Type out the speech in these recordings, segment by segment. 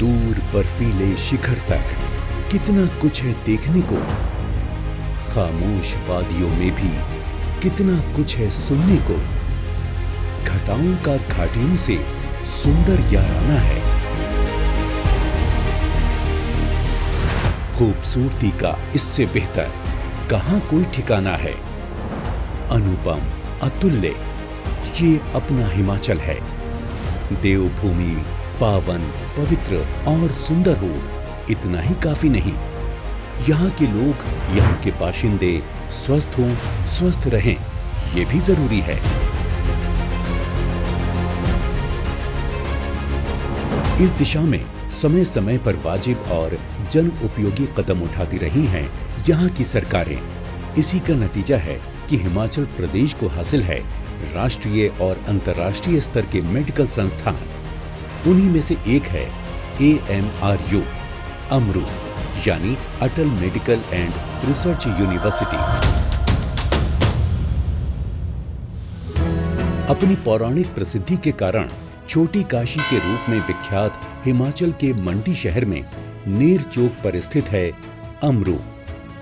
दूर बर्फीले शिखर तक कितना कुछ है देखने को। खामोश वादियों में भी कितना कुछ है सुनने को। घटाओं का घाटियों से सुंदर याराना है। खूबसूरती का इससे बेहतर कहां कोई ठिकाना है। अनुपम, अतुल्य, ये अपना हिमाचल है। देवभूमि पावन, पवित्र और सुंदर हो, इतना ही काफी नहीं। यहाँ के लोग, यहाँ के बाशिंदे स्वस्थ हों, स्वस्थ रहें, ये भी जरूरी है। इस दिशा में समय समय पर वाजिब और जन उपयोगी कदम उठाती रही हैं यहाँ की सरकारें। इसी का नतीजा है कि हिमाचल प्रदेश को हासिल है राष्ट्रीय और अंतर्राष्ट्रीय स्तर के मेडिकल संस्थान। उन्हीं में से एक है AMRU, अमरू, यानी अटल मेडिकल एंड रिसर्च यूनिवर्सिटी। अपनी पौराणिक प्रसिद्धि के कारण छोटी काशी के रूप में विख्यात हिमाचल के मंडी शहर में नेर चौक पर स्थित है अमरू।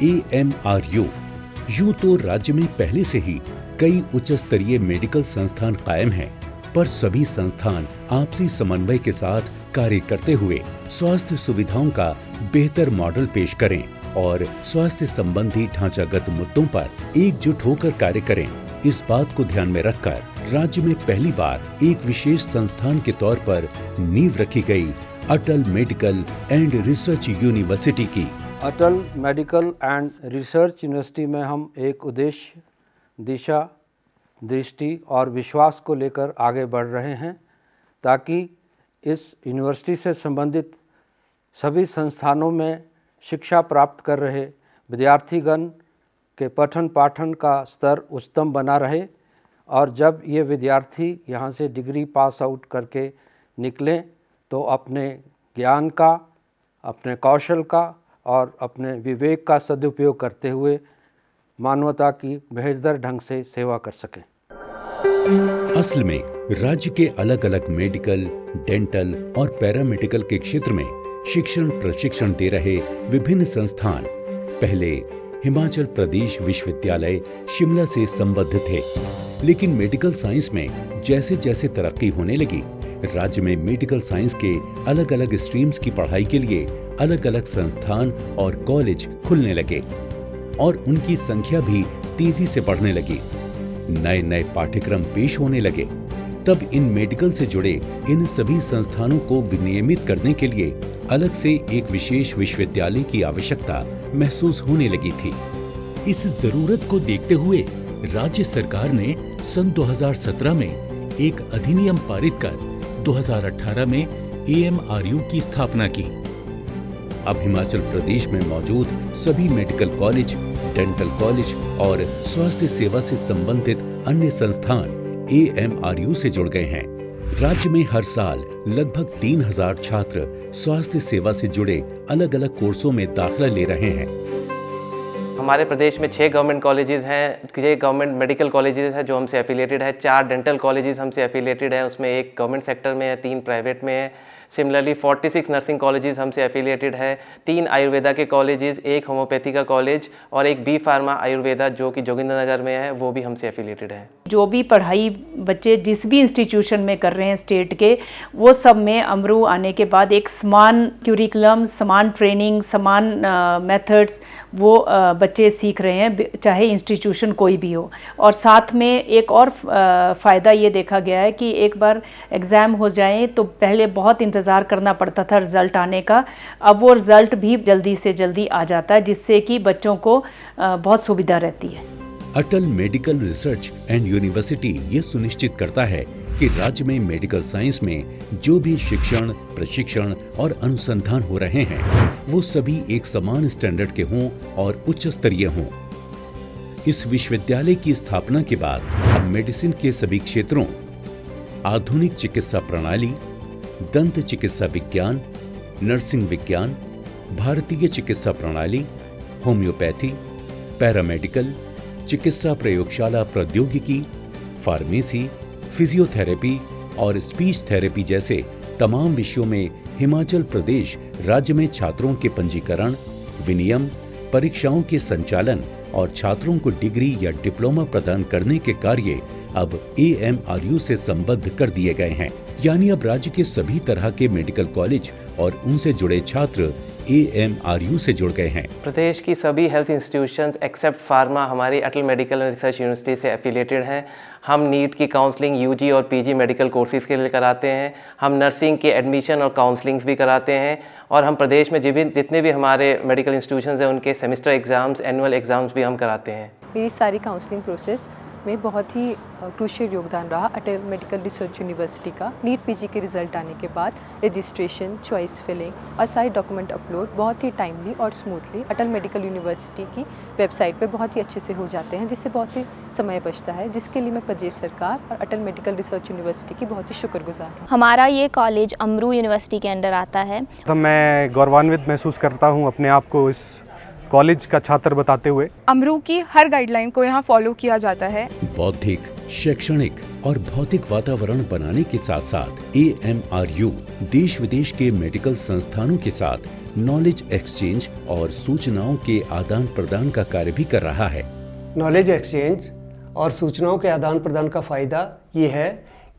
AMRU यूं तो राज्य में पहले से ही कई उच्च स्तरीय मेडिकल संस्थान कायम हैं, पर सभी संस्थान आपसी समन्वय के साथ कार्य करते हुए स्वास्थ्य सुविधाओं का बेहतर मॉडल पेश करें और स्वास्थ्य संबंधी ढांचागत मुद्दों पर एकजुट होकर कार्य करें। इस बात को ध्यान में रखकर राज्य में पहली बार एक विशेष संस्थान के तौर पर नींव रखी गई अटल मेडिकल एंड रिसर्च यूनिवर्सिटी की। अटल मेडिकल एंड रिसर्च यूनिवर्सिटी में हम एक उद्देश्य, दिशा, दृष्टि और विश्वास को लेकर आगे बढ़ रहे हैं, ताकि इस यूनिवर्सिटी से संबंधित सभी संस्थानों में शिक्षा प्राप्त कर रहे विद्यार्थीगण के पठन पाठन का स्तर उच्चतम बना रहे और जब ये विद्यार्थी यहाँ से डिग्री पास आउट करके निकलें तो अपने ज्ञान का, अपने कौशल का और अपने विवेक का सदुपयोग करते हुए मानवता की बेहतर ढंग से सेवा कर सकें। असल में राज्य के अलग अलग मेडिकल, डेंटल और पैरामेडिकल के क्षेत्र में शिक्षण प्रशिक्षण दे रहे विभिन्न संस्थान पहले हिमाचल प्रदेश विश्वविद्यालय शिमला से संबद्ध थे, लेकिन मेडिकल साइंस में जैसे जैसे तरक्की होने लगी, राज्य में मेडिकल साइंस के अलग अलग स्ट्रीम्स की पढ़ाई के लिए अलग अलग संस्थान और कॉलेज खुलने लगे और उनकी संख्या भी तेजी से बढ़ने लगी। नए नए पाठ्यक्रम पेश होने लगे। तब इन मेडिकल से जुड़े इन सभी संस्थानों को विनियमित करने के लिए अलग से एक विशेष विश्वविद्यालय की आवश्यकता महसूस होने लगी थी। इस जरूरत को देखते हुए राज्य सरकार ने सन 2017 में एक अधिनियम पारित कर 2018 में AMRU की स्थापना की। अब हिमाचल प्रदेश में मौजूद सभी मेडिकल कॉलेज, डेंटल कॉलेज और स्वास्थ्य सेवा से संबंधित अन्य संस्थान AMRU से जुड़ गए हैं। राज्य में हर साल लगभग 3000 छात्र स्वास्थ्य सेवा से जुड़े अलग अलग कोर्सों में दाखिला ले रहे हैं। हमारे प्रदेश में 6 गवर्नमेंट कॉलेजेस हैं, 6 गवर्नमेंट मेडिकल कॉलेजेस हैं जो हमसे एफिलिएटेड है, 4 डेंटल कॉलेजेस हमसे एफिलिएटेड है, उसमें 1 गवर्नमेंट सेक्टर में है, 3 प्राइवेट में है। सिमिलरली 46 नर्सिंग कॉलेजेस हमसे एफिलिएटेड है, 3 आयुर्वेदा के कॉलेजेस, 1 होम्योपैथी का कॉलेज और 1 बी फार्मा आयुर्वेदा जो कि जोगिंद्रनगर में है, वो भी हमसे एफिलिएटेड है। जो भी पढ़ाई बच्चे जिस भी इंस्टीट्यूशन में कर रहे हैं स्टेट के, वो सब में अमरू आने के बाद एक समान क्यूरिकुलम, समान ट्रेनिंग, समान मेथड्स वो बच्चे सीख रहे हैं, चाहे इंस्टीट्यूशन कोई भी हो। और साथ में एक और फ़ायदा ये देखा गया है कि एक बार एग्ज़ाम हो जाए तो पहले बहुत इंतज़ार करना पड़ता था रिज़ल्ट आने का, अब वो रिज़ल्ट भी जल्दी से जल्दी आ जाता है, जिससे कि बच्चों को बहुत सुविधा रहती है। अटल मेडिकल रिसर्च एंड यूनिवर्सिटी ये सुनिश्चित करता है कि राज्य में मेडिकल साइंस में जो भी शिक्षण, प्रशिक्षण और अनुसंधान हो रहे हैं वो सभी एक समान स्टैंडर्ड के हों और उच्च स्तरीय हों। इस विश्वविद्यालय की स्थापना के बाद अब मेडिसिन के सभी क्षेत्रों, आधुनिक चिकित्सा प्रणाली, दंत चिकित्सा विज्ञान, नर्सिंग विज्ञान, भारतीय चिकित्सा प्रणाली, होम्योपैथी, पैरामेडिकल, चिकित्सा प्रयोगशाला प्रौद्योगिकी, फार्मेसी, फिजियोथेरेपी और स्पीच थेरेपी जैसे तमाम विषयों में हिमाचल प्रदेश राज्य में छात्रों के पंजीकरण, विनियम, परीक्षाओं के संचालन और छात्रों को डिग्री या डिप्लोमा प्रदान करने के कार्य अब AMRU से संबद्ध कर दिए गए हैं। यानी अब राज्य के सभी तरह के मेडिकल कॉलेज और उनसे जुड़े छात्र AMRU से जुड़ गए हैं। प्रदेश की सभी हेल्थ इंस्टीट्यूशंस एक्सेप्ट फार्मा हमारी अटल मेडिकल एंड रिसर्च यूनिवर्सिटी से एफिलिएटेड हैं। हम नीट की काउंसलिंग UG और PG मेडिकल कोर्सेज के लिए कराते हैं। हम नर्सिंग के एडमिशन और काउंसलिंग्स भी कराते हैं और हम प्रदेश में जितने भी हमारे मेडिकल इंस्टीट्यूशंस हैं उनके सेमेस्टर एग्ज़ाम्स, एनुअल एग्ज़ाम्स भी हम कराते हैं। मेरी सारी काउंसलिंग प्रोसेस में बहुत ही क्रूशियल योगदान रहा अटल मेडिकल रिसर्च यूनिवर्सिटी का। नीट PG के रिज़ल्ट आने के बाद रजिस्ट्रेशन, चॉइस फिलिंग और सारे डॉक्यूमेंट अपलोड बहुत ही टाइमली और स्मूथली अटल मेडिकल यूनिवर्सिटी की वेबसाइट पे बहुत ही अच्छे से हो जाते हैं, जिससे बहुत ही समय बचता है, जिसके लिए मैं प्रदेश सरकार और अटल मेडिकल रिसर्च यूनिवर्सिटी की बहुत ही शुक्रगुजार हूँ। हमारा ये कॉलेज अमरू यूनिवर्सिटी के अंडर आता है। तो मैं गौरवान्वित महसूस करता हूँ अपने आप को इस कॉलेज का छात्र बताते हुए। अमरू की हर गाइडलाइन को यहाँ फॉलो किया जाता है। बौद्धिक, शैक्षणिक और भौतिक वातावरण बनाने के साथ साथ AMRU देश विदेश के मेडिकल संस्थानों के साथ नॉलेज एक्सचेंज और सूचनाओं के आदान प्रदान का कार्य भी कर रहा है। नॉलेज एक्सचेंज और सूचनाओं के आदान प्रदान का फ़ायदा ये है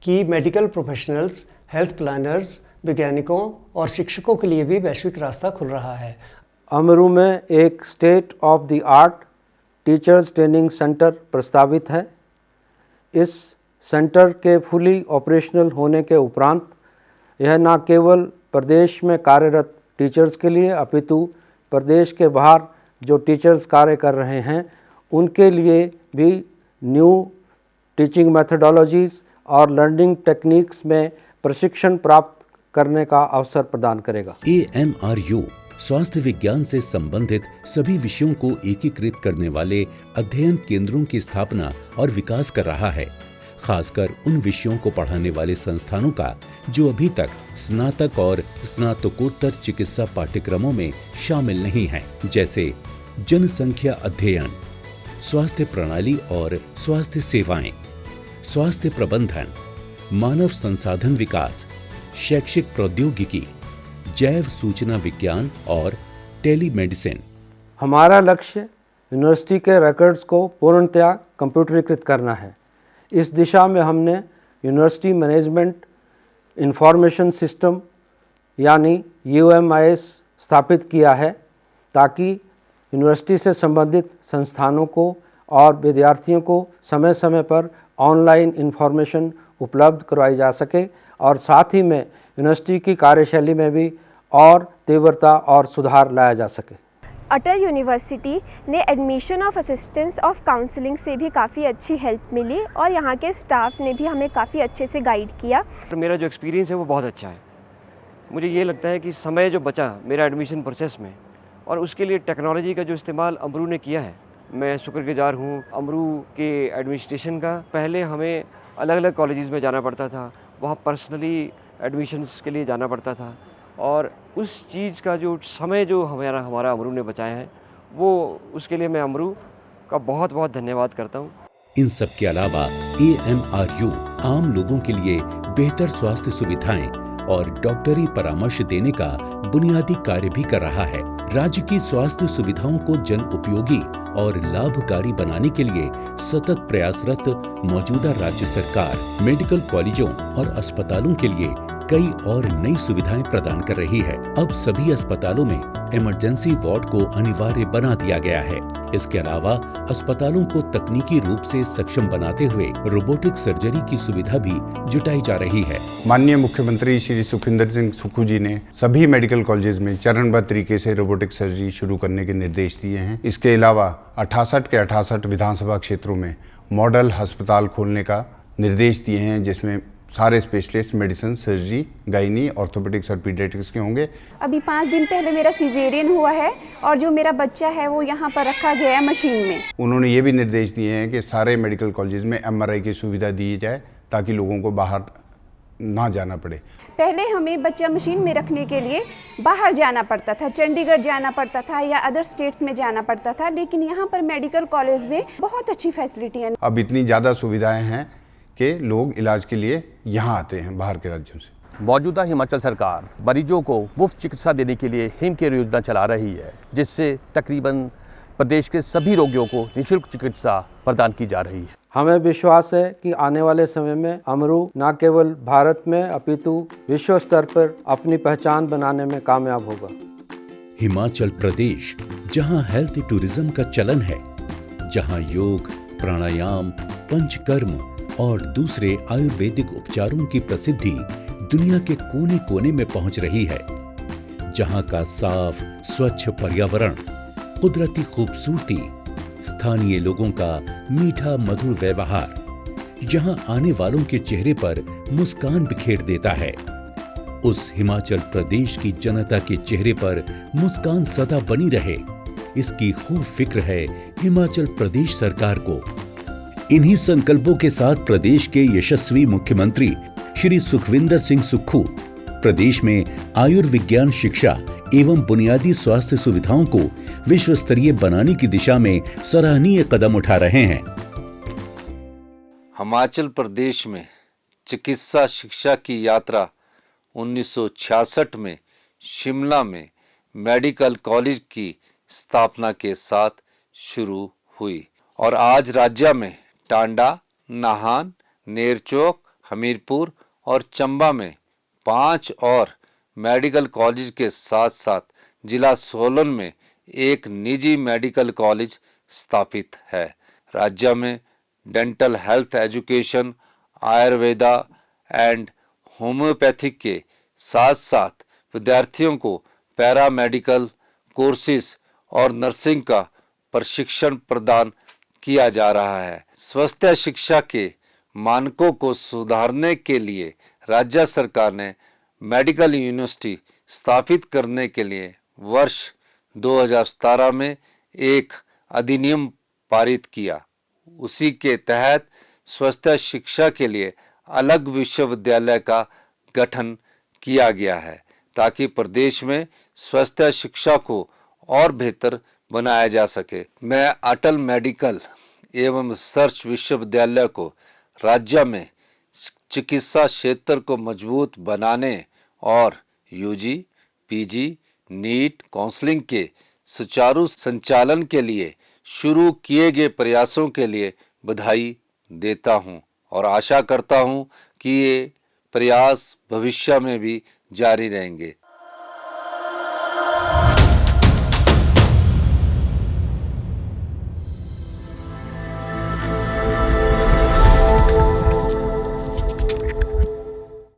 कि मेडिकल प्रोफेशनल्स, हेल्थ प्लानर्स, वैज्ञानिकों और शिक्षकों के लिए भी वैश्विक रास्ता खुल रहा है। अमरू में एक state of the art teachers training centre प्रस्तावित है। इस सेंटर के फुली ऑपरेशनल होने के उपरांत यह न केवल प्रदेश में कार्यरत टीचर्स के लिए अपितु प्रदेश के बाहर जो टीचर्स कार्य कर रहे हैं उनके लिए भी न्यू टीचिंग मेथडोलॉजीज़ और लर्निंग टेक्निक्स में प्रशिक्षण प्राप्त करने का अवसर प्रदान करेगा। AMRU स्वास्थ्य विज्ञान से संबंधित सभी विषयों को एकीकृत करने वाले अध्ययन केंद्रों की स्थापना और विकास कर रहा है, खासकर उन विषयों को पढ़ाने वाले संस्थानों का जो अभी तक स्नातक और स्नातकोत्तर चिकित्सा पाठ्यक्रमों में शामिल नहीं हैं, जैसे जनसंख्या अध्ययन, स्वास्थ्य प्रणाली और स्वास्थ्य सेवाएं, स्वास्थ्य प्रबंधन, मानव संसाधन विकास, शैक्षिक प्रौद्योगिकी, जैव सूचना विज्ञान और टेलीमेडिसिन। हमारा लक्ष्य यूनिवर्सिटी के रिकॉर्ड्स को पूर्णतया कंप्यूटरीकृत करना है। इस दिशा में हमने यूनिवर्सिटी मैनेजमेंट इंफॉर्मेशन सिस्टम यानी UMIS स्थापित किया है, ताकि यूनिवर्सिटी से संबंधित संस्थानों को और विद्यार्थियों को समय समय पर ऑनलाइन इंफॉर्मेशन उपलब्ध करवाई जा सके और साथ ही में यूनिवर्सिटी की कार्यशैली में भी और तीव्रता और सुधार लाया जा सके। अटल यूनिवर्सिटी ने admission of assistance of counselling से भी काफ़ी अच्छी हेल्प मिली और यहाँ के स्टाफ ने भी हमें काफ़ी अच्छे से गाइड किया। मेरा जो एक्सपीरियंस है वो बहुत अच्छा है। मुझे ये लगता है कि समय जो बचा मेरा एडमिशन प्रोसेस में और उसके लिए टेक्नोलॉजी का जो इस्तेमाल अमरू ने किया है, मैं शुक्रगुजार हूँ अमरू के एडमिनिस्ट्रेशन का। पहले हमें अलग अलग कॉलेजेस में जाना पड़ता था, वहाँ पर्सनली एडमिशन्स के लिए जाना पड़ता था और उस चीज़ का जो समय जो हमारा अमरू ने बचाया है वो उसके लिए मैं अमरू का बहुत बहुत धन्यवाद करता हूँ। इन सब के अलावा AMRU आम लोगों के लिए बेहतर स्वास्थ्य सुविधाएं और डॉक्टरी परामर्श देने का बुनियादी कार्य भी कर रहा है। राज्य की स्वास्थ्य सुविधाओं को जन उपयोगी और लाभकारी बनाने के लिए सतत प्रयासरत मौजूदा राज्य सरकार मेडिकल कॉलेजों और अस्पतालों के लिए कई और नई सुविधाएं प्रदान कर रही है। अब सभी अस्पतालों में इमरजेंसी वार्ड को अनिवार्य बना दिया गया है। इसके अलावा अस्पतालों को तकनीकी रूप से सक्षम बनाते हुए रोबोटिक सर्जरी की सुविधा भी जुटाई जा रही है। माननीय मुख्यमंत्री श्री सुखविंदर सिंह सुक्खू जी ने सभी मेडिकल कॉलेजेस में चरणबद्ध तरीके से रोबोटिक सर्जरी शुरू करने के निर्देश दिए हैं। इसके अलावा 68 के 68 विधानसभा क्षेत्रों में मॉडल अस्पताल खोलने का निर्देश दिए हैं, जिसमें सारे specialist medicine, surgery, gynae, orthopaedics और पीडियाट्रिक्स के होंगे। अभी 5 दिन पहले मेरा सीजेरियन हुआ है और जो मेरा बच्चा है वो यहाँ पर रखा गया है मशीन में। उन्होंने ये भी निर्देश दिए हैं कि सारे मेडिकल कॉलेजेस में MRI की सुविधा दी जाए ताकि लोगों को बाहर ना जाना पड़े। पहले हमें बच्चा मशीन में रखने के लिए बाहर जाना पड़ता था, चंडीगढ़ जाना पड़ता था या अदर स्टेट्स में जाना पड़ता था, लेकिन यहाँ पर मेडिकल कॉलेज में बहुत अच्छी फैसिलिटी है। अब इतनी ज़्यादा सुविधाएं हैं कि लोग इलाज के लिए यहाँ आते हैं बाहर के राज्यों से। मौजूदा हिमाचल सरकार मरीजों को मुफ्त चिकित्सा देने के लिए हिम केयर योजना चला रही है, जिससे तकरीबन प्रदेश के सभी रोगियों को निःशुल्क चिकित्सा प्रदान की जा रही है। हमें विश्वास है कि आने वाले समय में अमरू न केवल भारत में अपितु विश्व स्तर पर अपनी पहचान बनाने में कामयाब होगा। हिमाचल प्रदेश, जहां हेल्थ टूरिज्म का चलन है, जहां योग, प्राणायाम, पंचकर्म और दूसरे आयुर्वेदिक उपचारों की प्रसिद्धि दुनिया के कोने कोने में पहुंच रही है, जहां का साफ स्वच्छ पर्यावरण, कुदरती खूबसूरती, स्थानीय लोगों का मीठा मधुर व्यवहार यहां आने वालों के चेहरे पर मुस्कान बिखेर देता है। उस हिमाचल प्रदेश की जनता के चेहरे पर मुस्कान सदा बनी रहे, इसकी खूब फिक्र है हिमाचल प्रदेश सरकार को। इन्हीं संकल्पों के साथ प्रदेश के यशस्वी मुख्यमंत्री श्री सुखविंदर सिंह सुक्खू प्रदेश में आयुर्विज्ञान शिक्षा एवं बुनियादी स्वास्थ्य सुविधाओं को विश्व स्तरीय बनाने की दिशा में सराहनीय कदम उठा रहे हैं। हिमाचल प्रदेश में चिकित्सा शिक्षा की यात्रा 1966 में शिमला में मेडिकल कॉलेज की स्थापना के साथ शुरू हुई और आज राज्य में टांडा, नाहन, नेरचौक, हमीरपुर और चंबा में 5 और मेडिकल कॉलेज के साथ साथ जिला सोलन में एक निजी मेडिकल कॉलेज स्थापित है। राज्य में dental health education, Ayurveda and homeopathic के साथ साथ विद्यार्थियों को पैरामेडिकल कोर्सेज और नर्सिंग का प्रशिक्षण प्रदान किया जा रहा है। स्वास्थ्य शिक्षा के मानकों को सुधारने के लिए राज्य सरकार ने मेडिकल यूनिवर्सिटी स्थापित करने के लिए वर्ष 2017 में एक अधिनियम पारित किया। उसी के तहत स्वास्थ्य शिक्षा के लिए अलग विश्वविद्यालय का गठन किया गया है ताकि प्रदेश में स्वास्थ्य शिक्षा को और बेहतर बनाया जा सके। मैं अटल मेडिकल एवं रिसर्च विश्वविद्यालय को राज्य में चिकित्सा क्षेत्र को मजबूत बनाने और यूजी, पीजी, नीट, काउंसलिंग के सुचारू संचालन के लिए शुरू किए गए प्रयासों के लिए बधाई देता हूं और आशा करता हूं कि ये प्रयास भविष्य में भी जारी रहेंगे।